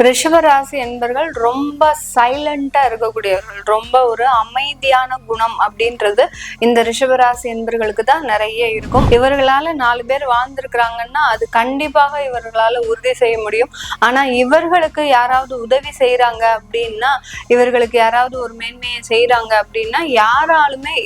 ரிஷபராசி என்பர்கள் ரொம்ப சைலண்டா இருக்கக்கூடியவர்கள், ரொம்ப ஒரு அமைதியான குணம் அப்படின்றது இந்த ரிஷபராசி என்பர்களுக்கு தான் நிறைய இருக்கும். இவர்களால 4 பேர் வாழ்ந்திருக்கிறாங்கன்னா அது கண்டிப்பாக இவர்களால உறுதி செய்ய முடியும். ஆனா இவர்களுக்கு யாராவது உதவி செய்யறாங்க அப்படின்னா, இவர்களுக்கு யாராவது ஒரு மேன்மையை செய்யறாங்க அப்படின்னா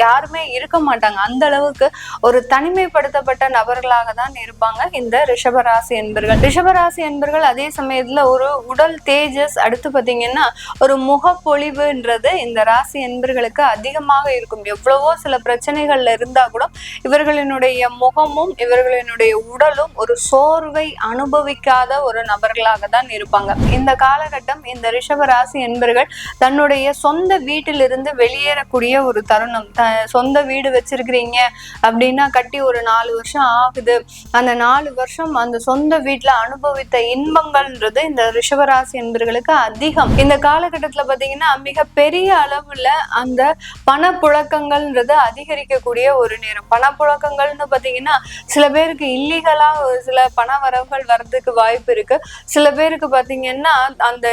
யாருமே இருக்க மாட்டாங்க. அந்த அளவுக்கு ஒரு தனிமைப்படுத்தப்பட்ட நபர்களாக தான் இருப்பாங்க இந்த ரிஷபராசி என்பர்கள். ரிஷபராசி என்பர்கள் அதே சமயத்துல ஒரு உடல் தேஜஸ், அடுத்து பாத்தீங்கன்னா ஒரு முகப்பொழிவுன்றது இந்த ராசி என்பர்களுக்கு அதிகமாக இருக்கும். எவ்வளவோ சில பிரச்சனைகள்ல இருந்தா கூட இவர்களினுடைய முகமும் இவர்களினுடைய உடலும் ஒரு சோர்வை அனுபவிக்காத ஒரு நபர்களாக தான் இருப்பாங்க. இந்த காலகட்டம் இந்த ரிஷப ராசி என்பர்கள் தன்னுடைய சொந்த வீட்டிலிருந்து வெளியேறக்கூடிய ஒரு தருணம். சொந்த வீடு வச்சிருக்கிறீங்க அப்படின்னா கட்டி ஒரு 4 வருஷம் ஆகுது. அந்த 4 வருஷம் அந்த சொந்த வீட்டுல அனுபவித்த இன்பங்கள்ன்றது இந்த ரிஷபராசி என்பர்களுக்கு அதிகம். இந்த காலகட்டத்துல பாத்தீங்கன்னா மிக பெரிய அளவுல அந்த பணப்புழக்கங்கள்ன்றது அதிகரிக்கக்கூடிய ஒரு நேரம். பணப்புழக்கங்கள்னு பாத்தீங்கன்னா சில பேருக்கு இல்லீகலா சில பண வரவுகள் வர்றதுக்கு வாய்ப்பு இருக்கு. சில பேருக்கு பாத்தீங்கன்னா அந்த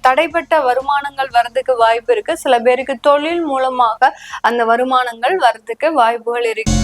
தடைப்பட்ட வருமானங்கள் வர்றதுக்கு வாய்ப்பு இருக்கு. சில பேருக்கு தொழில் மூலமாக அந்த வருமானங்கள் வர்றதுக்கு வாய்ப்புகள் இருக்கு.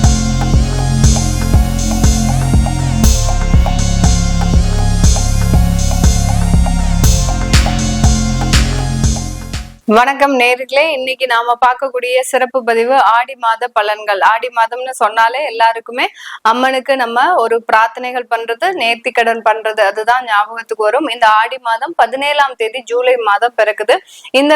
வணக்கம் நேர்களே, இன்னைக்கு நாம பார்க்கக்கூடிய சிறப்பு பதிவு ஆடி மாத பலன்கள். ஆடி மாதம்னு சொன்னாலே எல்லாருக்குமே அம்மனுக்கு நம்ம ஒரு பிரார்த்தனைகள் பண்றது, நேர்த்திக்கடன் பண்றது அதுதான் ஞாபகத்துக்கு வரும். இந்த ஆடி மாதம் 17ஆம் தேதி ஜூலை மாதம் பிறக்குது. இந்த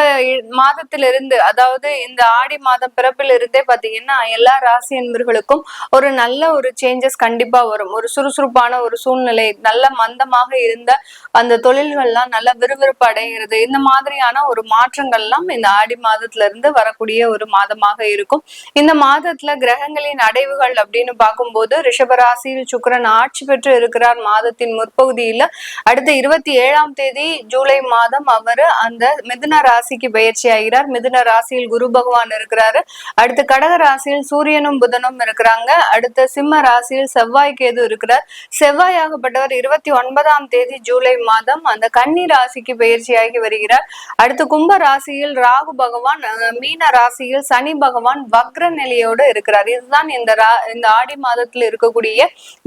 மாதத்திலிருந்து, அதாவது இந்த ஆடி மாதம் பிறப்பிலிருந்தே பாத்தீங்கன்னா எல்லா ராசி என்பர்களுக்கும் ஒரு நல்ல ஒரு சேஞ்சஸ் கண்டிப்பா வரும். ஒரு சுறுசுறுப்பான ஒரு சூழ்நிலை, நல்ல மந்தமாக இருந்த அந்த தொழில்கள்லாம் நல்ல விறுவிறுப்பு அடைகிறது. இந்த மாதிரியான ஒரு மாற்றங்கள் இந்த ஆடி மாதத்துல இருந்து வரக்கூடிய ஒரு மாதமாக இருக்கும். இந்த மாதத்துல கிரகங்களின் அடைவுகள் அப்படின்னு பார்க்கும்போது ரிஷபராசியில் சுக்கிரன் ஆட்சி பெற்று இருக்கிறார் மாதத்தின் முற்பகுதியில. அடுத்த 27ஆம் தேதி ஜூலை மாதம் அவர் அந்த மிதுன ராசிக்கு பயிற்சி ஆகிறார். மிதுன ராசியில் குரு பகவான் இருக்கிறாரு. அடுத்து கடக ராசியில் சூரியனும் புதனும் இருக்கிறாங்க. அடுத்த சிம்ம ராசியில் செவ்வாய் கேது இருக்கிறார். செவ்வாயாகப்பட்டவர் 29ஆம் தேதி ஜூலை மாதம் அந்த கன்னி ராசிக்கு பயிற்சியாகி வருகிறார். அடுத்து கும்ப ராசியில் ராகு பகவான், மீன ராசியில் சனி பகவான் வக்ர நிலையோடு இருக்கிறார். இதுதான் இந்த ஆடி மாதத்துல இருக்கக்கூடிய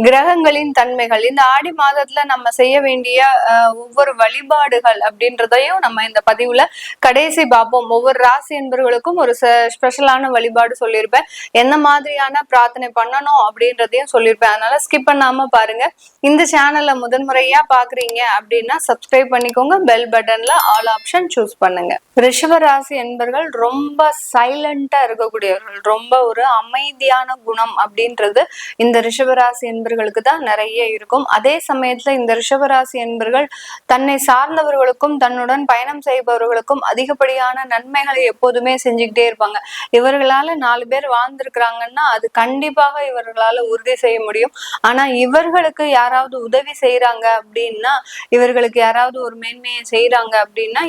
கிரகங்களின் தன்மைகள். இந்த ஆடி மாதத்துல நம்ம செய்ய வேண்டிய ஒவ்வொரு வழிபாடுகள் அப்படின்றதையும் நம்ம இந்த பதிவுல கடைசி பார்ப்போம். ஒவ்வொரு ராசி என்பவர்களுக்கும் ஒரு ஸ்பெஷலான வழிபாடு சொல்லியிருப்பேன். என்ன மாதிரியான பிரார்த்தனை பண்ணணும் அப்படின்றதையும் சொல்லியிருப்பேன். அதனால ஸ்கிப் பண்ணாம பாருங்க. இந்த சேனல்ல முதன்முறையா பாக்குறீங்க அப்படின்னா சப்ஸ்கிரைப் பண்ணிக்கோங்க. பெல் பட்டன்ல ஆல் ஆப்ஷன் சூஸ் பண்ணுங்க. ரிஷபராசி என்பர்கள் ரொம்ப சைலண்டா இருக்கக்கூடியவர்கள், ரொம்ப ஒரு அமைதியான குணம் அப்படின்றது இந்த ரிஷபராசி என்பர்களுக்கு தான் நிறைய இருக்கும். அதே சமயத்துல இந்த ரிஷபராசி என்பர்கள் தன்னை சார்ந்தவர்களுக்கும் தன்னுடன் பயணம் செய்பவர்களுக்கும் அதிகப்படியான நன்மைகளை எப்போதுமே செஞ்சுக்கிட்டே இருப்பாங்க. இவர்களால 4 பேர் வாழ்ந்திருக்கிறாங்கன்னா அது கண்டிப்பாக இவர்களால உறுதி செய்ய முடியும். ஆனா இவர்களுக்கு யாராவது உதவி செய்யறாங்க அப்படின்னா, இவர்களுக்கு யாராவது ஒரு மேன்மையை செய்யறாங்க அப்படின்னா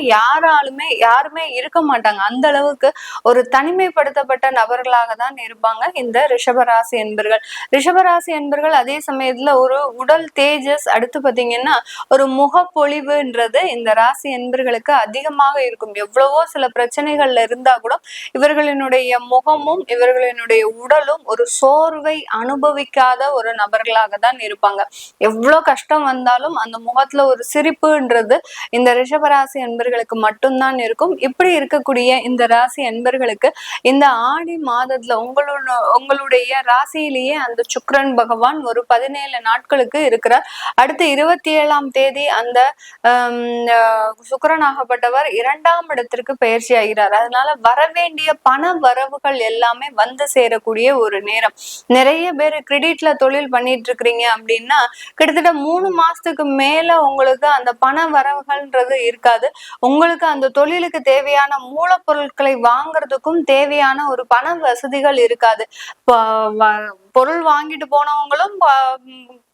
யாருமே இருக்க மாட்டாங்க. அந்த அளவுக்கு ஒரு தனிமைப்படுத்தப்பட்ட நபர்களாக தான் இருப்பாங்க இந்த ரிஷபராசி என்பர்கள். ரிஷபராசி என்பர்கள் அதே சமயத்துல ஒரு உடல் தேஜஸ், அடுத்து பாத்தீங்கன்னா ஒரு முகப்பொழிவுன்றது இந்த ராசி என்பர்களுக்கு அதிகமாக இருக்கும். எவ்வளவோ சில பிரச்சனைகள்ல இருந்தா கூட இவர்களினுடைய முகமும் இவர்களினுடைய உடலும் ஒரு சோர்வை அனுபவிக்காத ஒரு நபர்களாக தான் இருப்பாங்க. எவ்வளவு கஷ்டம் வந்தாலும் அந்த முகத்துல ஒரு சிரிப்புன்றது இந்த ரிஷபராசி என்பர்களுக்கு மட்டும்தான் இருக்கும். இப்படி இருக்கக்கூடிய இந்த ராசி என்பர்களுக்கு இந்த ஆடி மாதத்துல உங்களுடைய ராசியிலேயே அந்த சுக்கிரன் பகவான் ஒரு 17 நாட்களுக்கு இருக்கிறார். அடுத்து 27ஆம் தேதி அந்த சுக்கிரனாகப்பட்டவர் 2ஆம் இடத்திற்கு பயிற்சி ஆகிறார். அதனால வரவேண்டிய பண வரவுகள் எல்லாமே வந்து சேரக்கூடிய ஒரு நேரம். நிறைய பேர் கிரெடிட்ல தொழில் பண்ணிட்டு இருக்கிறீங்க அப்படின்னா கிட்டத்தட்ட 3 மாசத்துக்கு மேல உங்களுக்கு அந்த பண வரவுகள்ன்றது இருக்காது. உங்களுக்கு அந்த தொழிலுக்கு தேவையான மூலப்பொருட்களை வாங்குறதுக்கும் தேவையான ஒரு பண வசதிகள் இருக்காது. பொருள் வாங்கிட்டு போனவங்களும்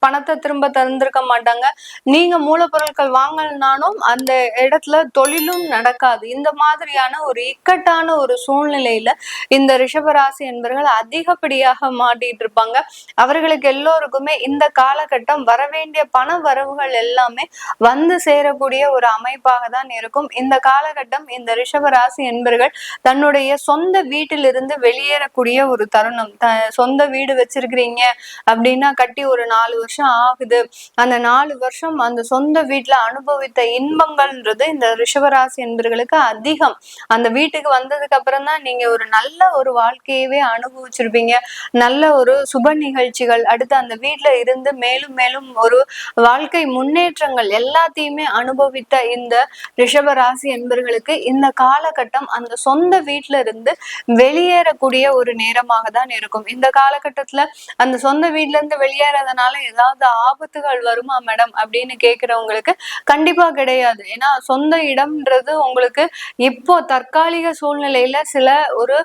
பணத்தை திரும்ப தந்திருக்க மாட்டாங்க. நீங்க மூலப்பொருட்கள் வாங்கலனாலும் அந்த இடத்துல தொழிலும் நடக்காது. இந்த மாதிரியான ஒரு இக்கட்டான ஒரு சூழ்நிலையில இந்த ரிஷபராசி என்பவர்கள் அதிகப்படியாக மாட்டிட்டு இருப்பாங்க. அவர்களுக்கு எல்லோருக்குமே இந்த காலகட்டம் வரவேண்டிய பண வரவுகள் எல்லாமே வந்து சேரக்கூடிய ஒரு அமைப்பாக தான் இருக்கும். இந்த காலகட்டம் இந்த ரிஷபராசி என்பவர்கள் தன்னுடைய சொந்த வீட்டிலிருந்து வெளியேறக்கூடிய ஒரு தருணம். சொந்த வீடு வச்சிருக்கிறீங்க அப்படின்னா கட்டி ஒரு 4 வருஷம் ஆகுது. அந்த 4 வருஷம் அந்த சொந்த வீட்டுல அனுபவித்த இன்பங்கள்ன்றது இந்த ரிஷபராசி என்பவர்களுக்கு அதிகம். அந்த வீட்டுக்கு வந்ததுக்கு அப்புறம் தான் நீங்க ஒரு நல்ல ஒரு வாழ்க்கையவே அனுபவிச்சிருப்பீங்க. நல்ல ஒரு சுப நிகழ்ச்சிகள், அடுத்து அந்த வீட்டுல இருந்து மேலும் மேலும் ஒரு வாழ்க்கை முன்னேற்றங்கள் எல்லாத்தையுமே அனுபவித்த இந்த ரிஷபராசி என்பவர்களுக்கு இந்த காலகட்டம் அந்த சொந்த வீட்டுல இருந்து வெளியேறக்கூடிய ஒரு நேரமாக தான் இருக்கும். இந்த காலகட்டத்துல அந்த சொந்த வீட்டுல இருந்து வெளியேறதுனால ஏதாவது ஆபத்துகள் வருமா மேடம் அப்படின்னு கேக்குறவங்களுக்கு கண்டிப்பா கிடையாது. ஏன்னா சொந்த இடம்ன்றது உங்களுக்கு இப்போ தற்காலிக சூழ்நிலையில சில ஒரு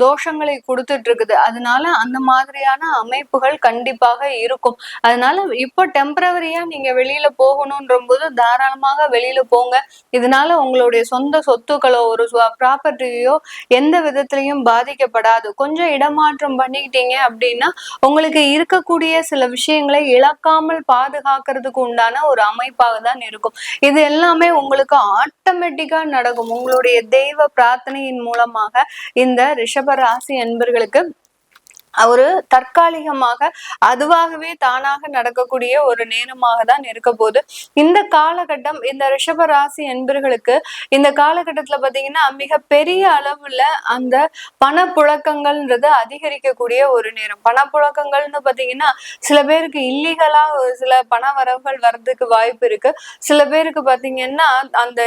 தோஷங்களை கொடுத்துட்டு இருக்குது. அதனால அந்த மாதிரியான அமைப்புகள் கண்டிப்பாக இருக்கும். அதனால இப்போ டெம்பரவரியா நீங்க வெளியில போகணும்ன்ற போது தாராளமாக வெளியில போங்க. இதனால உங்களுடைய சொந்த சொத்துக்களோ ஒரு ப்ராப்பர்ட்டியோ எந்த விதத்திலையும் பாதிக்கப்படாது. கொஞ்சம் இடமாற்றம் பண்ணிக்கிட்டீங்க அப்படின்னா உங்களுக்கு இருக்கக்கூடிய சில விஷயங்களை இழக்காமல் பாதுகாக்கிறதுக்கு உண்டான ஒரு அமைப்பாக தான் இருக்கும். இது எல்லாமே உங்களுக்கு ஆட்டோமேட்டிக்கா நடக்கும். உங்களுடைய தெய்வ பிரார்த்தனையின் மூலமாக இந்த ரிஷப ராசி என்பர்களுக்கு ஒரு தற்காலிகமாக அதுவாகவே தானாக நடக்கக்கூடிய ஒரு நேரமாக தான் இருக்க போது. இந்த காலகட்டம் இந்த ரிஷப ராசி என்பர்களுக்கு இந்த காலகட்டத்துல பாத்தீங்கன்னா மிக பெரிய அளவுல அந்த பணப்புழக்கங்கள்ன்றது அதிகரிக்கக்கூடிய ஒரு நேரம். பணப்புழக்கங்கள்னு பாத்தீங்கன்னா சில பேருக்கு இல்லீகலா சில பண வரவுகள் வர்றதுக்கு வாய்ப்பு இருக்கு. சில பேருக்கு பாத்தீங்கன்னா அந்த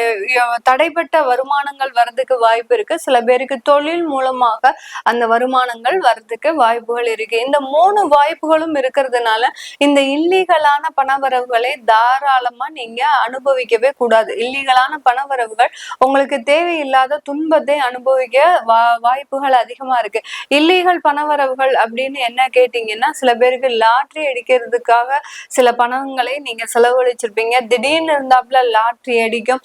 தடைப்பட்ட வருமானங்கள் வர்றதுக்கு வாய்ப்பு இருக்கு. சில பேருக்கு தொழில் மூலமாக அந்த வருமானங்கள் வர்றதுக்கு வாய்ப்புகள் இருக்கு. இந்த 3 வாய்ப்புகளும் இருக்கிறதுனால இந்த இல்லீகலான பணவரவுகளை தாராளமா நீங்க அனுபவிக்கவே கூடாது. இல்லீகலான பணவரவுகள் உங்களுக்கு தேவையில்லாத துன்பத்தை அனுபவிக்க வாய்ப்புகள் அதிகமா இருக்கு. இல்லீகல் பணவரவுகள் அப்படின்னு என்ன கேட்டீங்கன்னா சில பேருக்கு லாட்ரி அடிக்கிறதுக்காக சில பணங்களை நீங்க செலவழிச்சிருப்பீங்க. திடீர்னு இருந்தாப்புல லாட்ரி அடிக்கும்.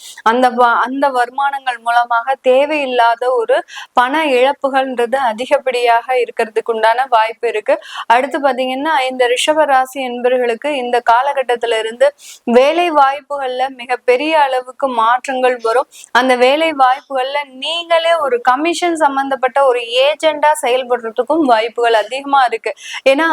அந்த வருமானங்கள் மூலமாக தேவையில்லாத ஒரு பண இழப்புகள்ன்றது அதிகப்படியாக இருக்கிறதுக்கு உண்டான வாய்ப்பு இருக்கு. அடுத்து பாத்தீங்கன்னா இந்த ரிஷப ராசி என்பவர்களுக்கு இந்த காலகட்டத்தில இருந்து வேலை வாய்ப்புகள்ல மிகப்பெரிய அளவுக்கு மாற்றங்கள் வரும். அந்த வேலை வாய்ப்புகள்ல நீங்களே ஒரு கமிஷன் சம்பந்தப்பட்ட ஒரு ஏஜெண்டா செயல்படுறதுக்கும் வாய்ப்புகள் அதிகமா இருக்கு. ஏன்னா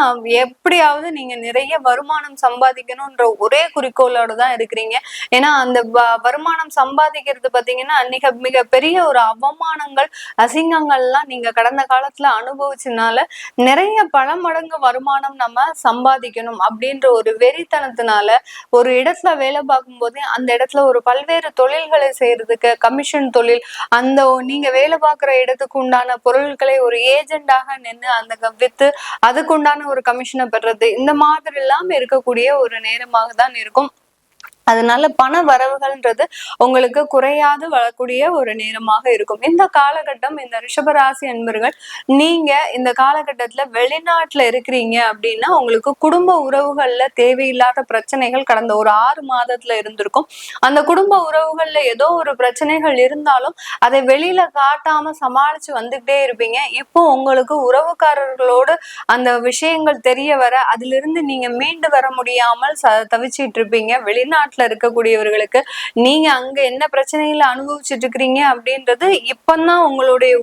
எப்படியாவது நீங்க நிறைய வருமானம் சம்பாதிக்கணும்ன்ற ஒரே குறிக்கோளோட தான் இருக்கிறீங்க. ஏன்னா அந்த வருமானம் சம்பாதிக்கிறது பாத்தீங்கன்னா மிக பெரிய ஒரு அவமானங்கள் அசிங்கங்கள்லாம் நீங்க கடந்த காலத்துல அனுபவிச்சனால நிறைய பல மடங்கு வருமானம் நம்ம சம்பாதிக்கணும் அப்படின்ற ஒரு வெறித்தனத்தினால ஒரு இடத்துல வேலை பார்க்கும் போதே அந்த இடத்துல ஒரு பல்வேறு தொழில்களை செய்யறதுக்கு கமிஷன் தொழில், அந்த நீங்க வேலை பார்க்குற இடத்துக்கு உண்டான பொருட்களை ஒரு ஏஜெண்டாக நின்று அந்த வித்து அதுக்கு உண்டான ஒரு கமிஷனை பெறுறது, இந்த மாதிரி எல்லாம் இருக்கக்கூடிய ஒரு நேரமாக தான் இருக்கும். அதனால பண வரவுகள்ன்றது உங்களுக்கு குறையாது வரக்கூடிய ஒரு நேரமாக இருக்கும். இந்த காலகட்டம் இந்த ரிஷபராசி அன்பர்கள் நீங்க இந்த காலகட்டத்துல வெளிநாட்டுல இருக்கிறீங்க அப்படின்னா உங்களுக்கு குடும்ப உறவுகள்ல தேவையில்லாத பிரச்சனைகள் கடந்த ஒரு 6 மாதத்துல இருந்திருக்கும். அந்த குடும்ப உறவுகள்ல ஏதோ ஒரு பிரச்சனைகள் இருந்தாலும் அதை வெளியில காட்டாம சமாளிச்சு வந்துகிட்டே இருப்பீங்க. இப்போ உங்களுக்கு உறவுக்காரர்களோடு அந்த விஷயங்கள் தெரிய வர அதுல இருந்து நீங்க மீண்டு வர முடியாமல் தவிச்சிட்டு இருப்பீங்க. வெளிநாட்டு இருக்கக்கூடியவர்களுக்கு நீங்க அங்க என்ன பிரச்சனைகளை அனுபவிச்சுட்டு இருக்கிறீங்க அப்படின்றது இப்பதான் உங்களுடைய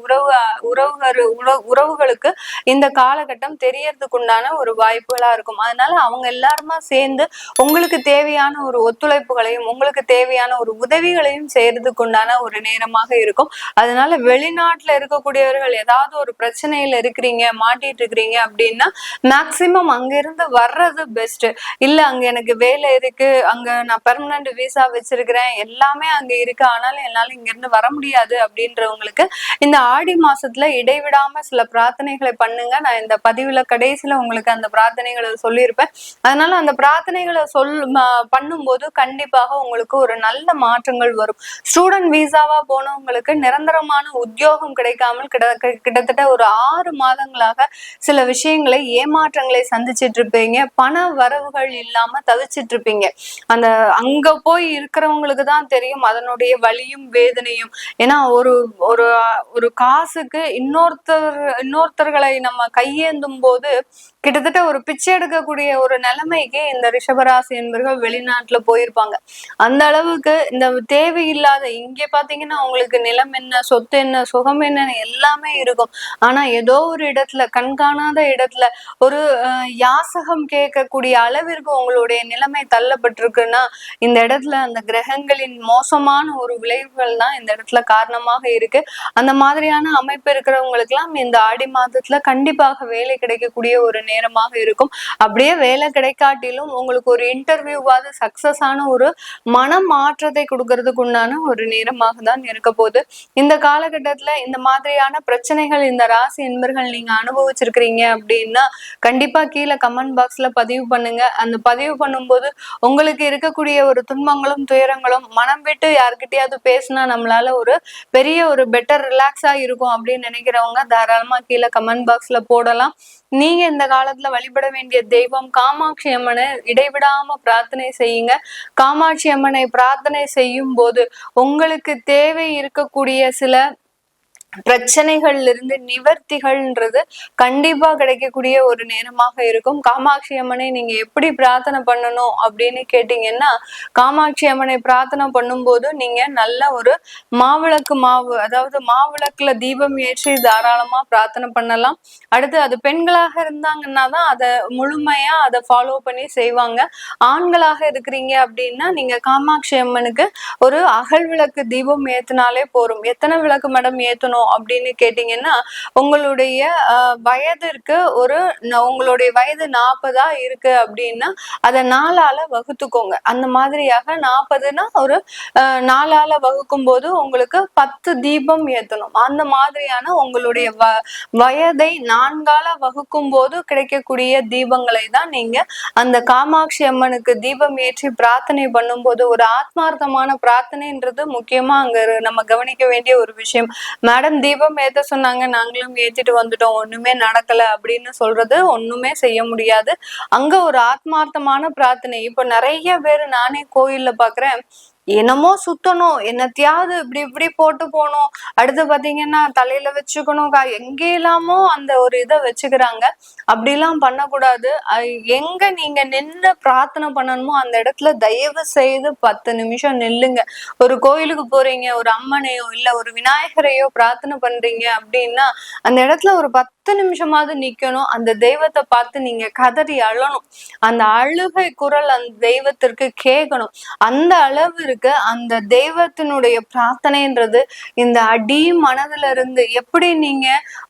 உறவுகளுக்கு இந்த காலகட்டம் தெரியறதுக்கு உண்டான ஒரு வாய்ப்புகளா இருக்கும். அதனால அவங்க எல்லாருமா சேர்ந்து உங்களுக்கு தேவையான ஒரு ஒத்துழைப்புகளையும் உங்களுக்கு தேவையான ஒரு உதவிகளையும் செய்யறதுக்கு உண்டான ஒரு நேரமாக இருக்கும். அதனால வெளிநாட்டுல இருக்கக்கூடியவர்கள் ஏதாவது ஒரு பிரச்சனையில இருக்கிறீங்க, மாட்டிட்டு இருக்கிறீங்க அப்படின்னா மேக்சிமம் அங்க இருந்து வர்றது பெஸ்ட். இல்ல அங்க எனக்கு வேலை இருக்கு, அங்க நான் பெர்மனன்ட் விசா வச்சிருக்கிறேன், எல்லாமே அங்க இருக்கு, ஆனாலும் என்னால இங்க இருந்து வர முடியாது அப்படின்றவங்களுக்கு இந்த ஆடி மாசத்துல இடைவிடாம சில பிரார்த்தனைகளை பண்ணுங்க. நான் இந்த பதிவுல கடைசியில உங்களுக்கு அந்த பிரார்த்தனைகளை சொல்லியிருப்பேன். அதனால அந்த பிரார்த்தனைகளை பண்ணும்போது கண்டிப்பாக உங்களுக்கு ஒரு நல்ல மாற்றங்கள் வரும். ஸ்டூடெண்ட் விசாவா போனவங்களுக்கு நிரந்தரமான உத்தியோகம் கிடைக்காமல் கிட்டத்தட்ட ஒரு 6 மாதங்களாக சில விஷயங்களை ஏமாற்றங்களை சந்திச்சிட்டு இருப்பீங்க. பண வரவுகள் இல்லாம தவிச்சிட்டு இருப்பீங்க. அந்த அங்க போய் இருக்கிறவங்களுக்கு தான் தெரியும் அதனுடைய வலியும் வேதனையும். ஏன்னா ஒரு ஒரு ஒரு காசுக்கு இன்னொருத்தர்களை நம்ம கையேந்தும் போது கிட்டத்தட்ட ஒரு பிச்சை எடுக்கக்கூடிய ஒரு நிலைமைக்கு இந்த ரிஷபராசி என்பவர்கள் வெளிநாட்டுல போயிருப்பாங்க. அந்த அளவுக்கு இந்த தேவையில்லாத இங்க பாத்தீங்கன்னா உங்களுக்கு நிலம் என்ன, சொத்து என்ன, சுகம் என்னன்னு எல்லாமே இருக்கும். ஆனா ஏதோ ஒரு இடத்துல, கண்காணாத இடத்துல ஒரு யாசகம் கேட்கக்கூடிய அளவிற்கு உங்களுடைய நிலைமை தள்ளப்பட்டிருக்குன்னா இந்த இடத்துல அந்த கிரகங்களின் மோசமான ஒரு விளைவுகள் தான் இந்த இடத்துல காரணமாக இருக்கு. அந்த மாதிரியான அமைப்பு இருக்கிறவங்களுக்கு எல்லாம் இந்த ஆடி மாதத்துல கண்டிப்பாக வேலை கிடைக்கக்கூடிய ஒரு நேரமாக இருக்கும். அப்படியே வேலை கிடைக்காட்டிலும் உங்களுக்கு ஒரு இன்டர்வியூவாவது சக்சஸ் ஆன ஒரு மன மாற்றத்தை கொடுக்கறதுக்கு உண்டான ஒரு நேரமாக தான் இருக்க போகுது. இந்த காலகட்டத்துல இந்த மாதிரியான பிரச்சனைகள் இந்த ராசி என்பர்கள் நீங்க அனுபவிச்சிருக்கிறீங்க அப்படின்னா கண்டிப்பா கீழே கமெண்ட் பாக்ஸ்ல பதிவு பண்ணுங்க. அந்த பதிவு பண்ணும்போது உங்களுக்கு இருக்கக்கூடிய ஒரு துன்பங்களும் துயரங்களும் மனம் விட்டு யார்கிட்டயாவது பேசினா நம்மளால ஒரு பெரிய ஒரு பெட்டர் ரிலாக்ஸா இருக்கும் அப்படின்னு நினைக்கிறவங்க தாராளமா கீழே கமெண்ட் பாக்ஸ்ல போடலாம். நீங்க இந்த காலத்துல வழிபட வேண்டிய தெய்வம் காமாட்சி அம்மனை இடைவிடாம பிரார்த்தனை செய்யுங்க. காமாட்சி அம்மனை பிரார்த்தனை செய்யும் போது உங்களுக்கு தேவை இருக்கக்கூடிய சில பிரச்சனைகள்ல இருந்து நிவர்த்திகள்ன்றது கண்டிப்பா கிடைக்கக்கூடிய ஒரு நேரமாக இருக்கும். காமாட்சி அம்மனை நீங்க எப்படி பிரார்த்தனை பண்ணணும் அப்படின்னு கேட்டீங்கன்னா, காமாட்சி அம்மனை பிரார்த்தனை பண்ணும்போது நீங்க நல்ல ஒரு மாவிளக்கு மாவு, அதாவது மாவிளக்குல தீபம் ஏற்றி தாராளமா பிரார்த்தனை பண்ணலாம். அடுத்து அது பெண்களாக இருந்தாங்கன்னா தான் அதை முழுமையா அதை ஃபாலோ பண்ணி செய்வாங்க. ஆண்களாக இருக்கிறீங்க அப்படின்னா நீங்க காமாட்சி அம்மனுக்கு ஒரு அகல் விளக்கு தீபம் ஏத்தினாலே போரும். எத்தனை விளக்கு மேடம் ஏத்தணும் அப்படின்னு கேட்டீங்கன்னா, உங்களுடைய வயதிற்கு உங்களுடைய வயது 40 இருக்கு அப்படின்னா அதை 4ஆல வகுத்துக்கோங்க. அந்த மாதிரியாக 40னா ஒரு 4ஆல வகுக்கும் போது உங்களுக்கு 10 தீபம் ஏத்தணும். அந்த மாதிரியான உங்களுடைய வயதை 4ஆல வகுக்கும் போது கிடைக்கக்கூடிய தீபங்களை தான் நீங்க அந்த காமாட்சி அம்மனுக்கு தீபம் ஏற்றி பிரார்த்தனை பண்ணும்போது ஒரு ஆத்மார்த்தமான பிரார்த்தனைன்றது முக்கியமா அங்க நம்ம கவனிக்க வேண்டிய ஒரு விஷயம். மேடம் தீபம் ஏத்த சொன்னாங்க, நாங்களும் ஏத்திட்டு வந்துட்டோம், ஒண்ணுமே நடக்கல அப்படின்னு சொல்றது ஒண்ணுமே செய்ய முடியாது. அங்க ஒரு ஆத்மார்த்தமான பிரார்த்தனை. இப்ப நிறைய பேரு நானே கோயில்ல பாக்குறேன், என்னமோ சுத்தணும், என்னத்தையாவது இப்படி போட்டு போகணும், அடுத்து பாத்தீங்கன்னா தலையில வச்சுக்கணும், எங்கேலாமோ அந்த ஒரு இதை வச்சுக்கிறாங்க. அப்படிலாம் பண்ணக்கூடாது. எங்க நீங்க நின்று பிரார்த்தனை பண்ணணுமோ அந்த இடத்துல தயவு செய்து 10 நிமிஷம் நில்லுங்க. ஒரு கோயிலுக்கு போறீங்க, ஒரு அம்மனையோ இல்ல ஒரு விநாயகரையோ பிரார்த்தனை பண்றீங்க அப்படின்னா அந்த இடத்துல ஒரு 10 நிமிஷமாவது நிக்கணும். அந்த தெய்வத்தை பார்த்து நீங்க கதறி அழணும். அந்த அழுகை குரல் அந்த தெய்வத்திற்கு கேட்கணும். அந்த அளவிற்கு அந்த தெய்வத்தினுடைய பிரார்த்தனைன்றது இந்த அடி மனதுல இருந்து எப்படி நீங்க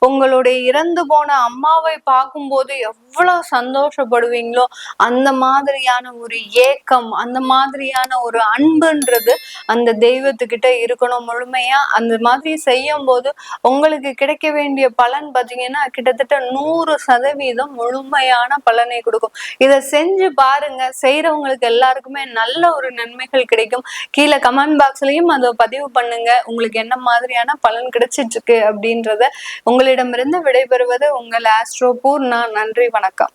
உங்களுடைய இறந்து போன அம்மாவை பார்க்கும்போது எவ்வளவு சந்தோஷப்படுவீங்களோ அந்த மாதிரியான ஒரு ஏக்கம், அந்த மாதிரியான ஒரு அன்புன்றது அந்த தெய்வத்துக்கிட்ட இருக்கணும் முழுமையா. அந்த மாதிரி செய்யும் போது உங்களுக்கு கிடைக்க வேண்டிய பலன் பாத்தீங்கன்னா கிட்டத்தட்ட 100% முழுமையான பலனை கொடுக்கும். இதை செஞ்சு பாருங்க. செய்யறவங்களுக்கு எல்லாருக்குமே நல்ல ஒரு நன்மைகள் கிடைக்கும். கீழே கமெண்ட் பாக்ஸ்லயும் அதை பதிவு பண்ணுங்க. உங்களுக்கு என்ன மாதிரியான பலன் கிடைச்சிட்டு இருக்கு அப்படின்றத. உங்களிடமிருந்து விடைபெறுவது உங்கள் ஆஸ்ட்ரோ பூர்ணா. நன்றி, வணக்கம்.